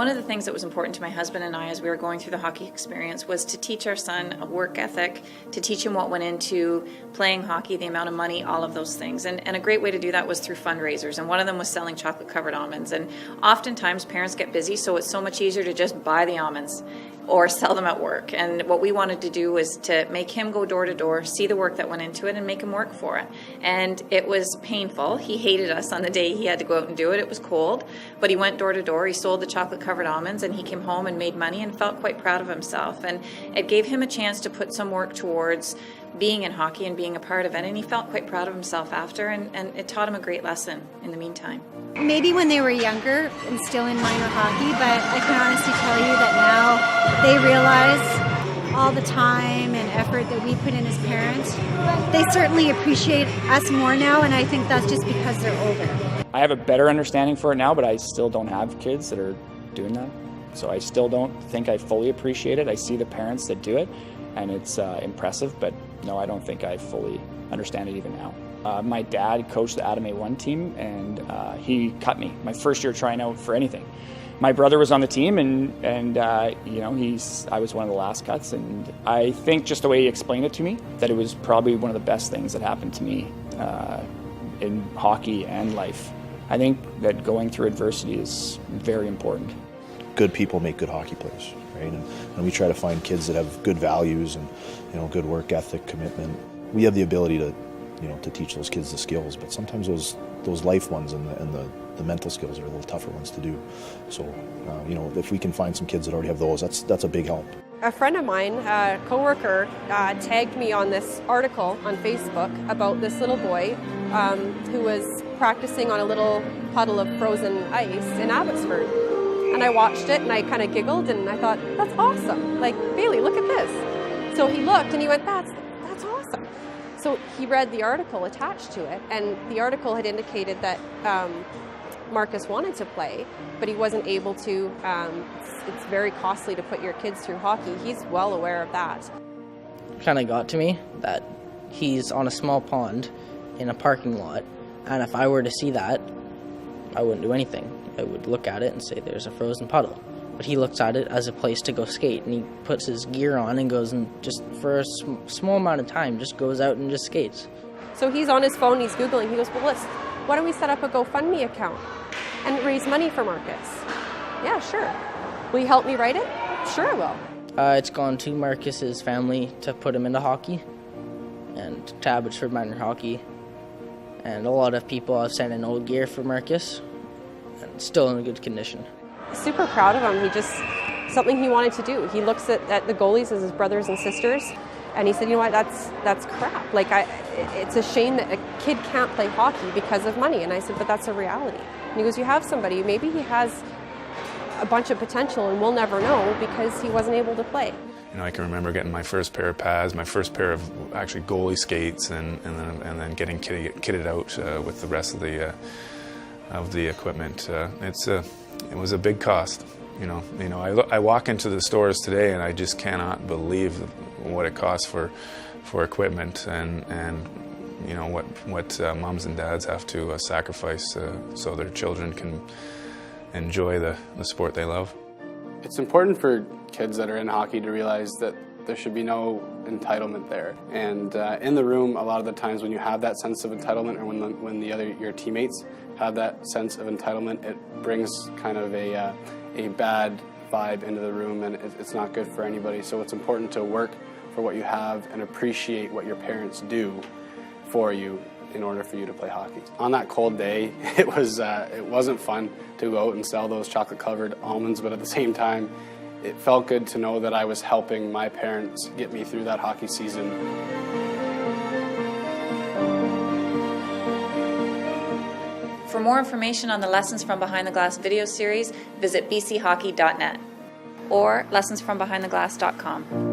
One of the things that was important to my husband and I as we were going through the hockey experience was to teach our son a work ethic, to teach him what went into playing hockey, the amount of money, all of those things. And a great way to do that was through fundraisers, and one of them was selling chocolate-covered almonds. And oftentimes parents get busy, so it's so much easier to just buy the almonds or sell them at work. And what we wanted to do was to make him go door to door, see the work that went into it, and make him work for it. And it was painful. He hated us on the day he had to go out and do it. It was cold, but he went door to door. He sold the chocolate-covered almonds, and he came home and made money and felt quite proud of himself. And it gave him a chance to put some work towards being in hockey and being a part of it, and he felt quite proud of himself after, and it taught him a great lesson in the meantime. Maybe when they were younger and still in minor hockey, but I can honestly tell you that now they realize all the time and effort that we put in as parents. They certainly appreciate us more now, and I think that's just because they're older. I have a better understanding for it now, but I still don't have kids that are doing that. So I still don't think I fully appreciate it. I see the parents that do it, and it's impressive, but no, I don't think I fully understand it even now. My dad coached the Adam A1 team, and he cut me my first year trying out for anything. My brother was on the team, and you know, I was one of the last cuts, and I think just the way he explained it to me, that it was probably one of the best things that happened to me in hockey and life. I think that going through adversity is very important. Good people make good hockey players, right? And we try to find kids that have good values and, you know, good work ethic, commitment. We have the ability to, you know, to teach those kids the skills, but sometimes those life ones and the mental skills are a little tougher ones to do. So, you know, if we can find some kids that already have those, that's a big help. A friend of mine, a coworker, tagged me on this article on Facebook about this little boy who was practicing on a little puddle of frozen ice in Abbotsford. And I watched it and I kind of giggled and I thought, that's awesome. Like, Bailey, look at this. So he looked and he went, that's awesome. So he read the article attached to it, and the article had indicated that Marcus wanted to play, but he wasn't able to. It's very costly to put your kids through hockey. He's well aware of that. It kind of got to me that he's on a small pond in a parking lot, and if I were to see that, I wouldn't do anything. I would look at it and say there's a frozen puddle. But he looks at it as a place to go skate, and he puts his gear on and goes and just for a small amount of time just goes out and just skates. So he's on his phone, he's Googling, he goes, well, why don't we set up a GoFundMe account and raise money for Marcus? Yeah, sure. Will you help me write it? Sure I will. It's gone to Marcus's family to put him into hockey, and to Abbotsford Minor Hockey. And a lot of people have sent in old gear for Marcus, and still in good condition. Super proud of him. Something he wanted to do. He looks at the goalies as his brothers and sisters, and he said, you know what, that's crap. Like, it's a shame that a kid can't play hockey because of money. And I said, but that's a reality. And he goes, you have somebody, maybe he has a bunch of potential and we'll never know because he wasn't able to play. You know, I can remember getting my first pair of pads, my first pair of actually goalie skates, and then getting kitted out with the rest of the equipment. It was a big cost. You know, I walk into the stores today and I just cannot believe what it costs for equipment and you know what moms and dads have to sacrifice so their children can enjoy the sport they love. It's important for kids that are in hockey to realize that there should be no entitlement there. And in the room, a lot of the times when you have that sense of entitlement, or when your teammates have that sense of entitlement, it brings kind of a bad vibe into the room, and it's not good for anybody. So it's important to work for what you have and appreciate what your parents do for you in order for you to play hockey. On that cold day, it wasn't fun to go out and sell those chocolate-covered almonds, but at the same time, it felt good to know that I was helping my parents get me through that hockey season. For more information on the Lessons from Behind the Glass video series, visit bchockey.net or lessonsfrombehindtheglass.com.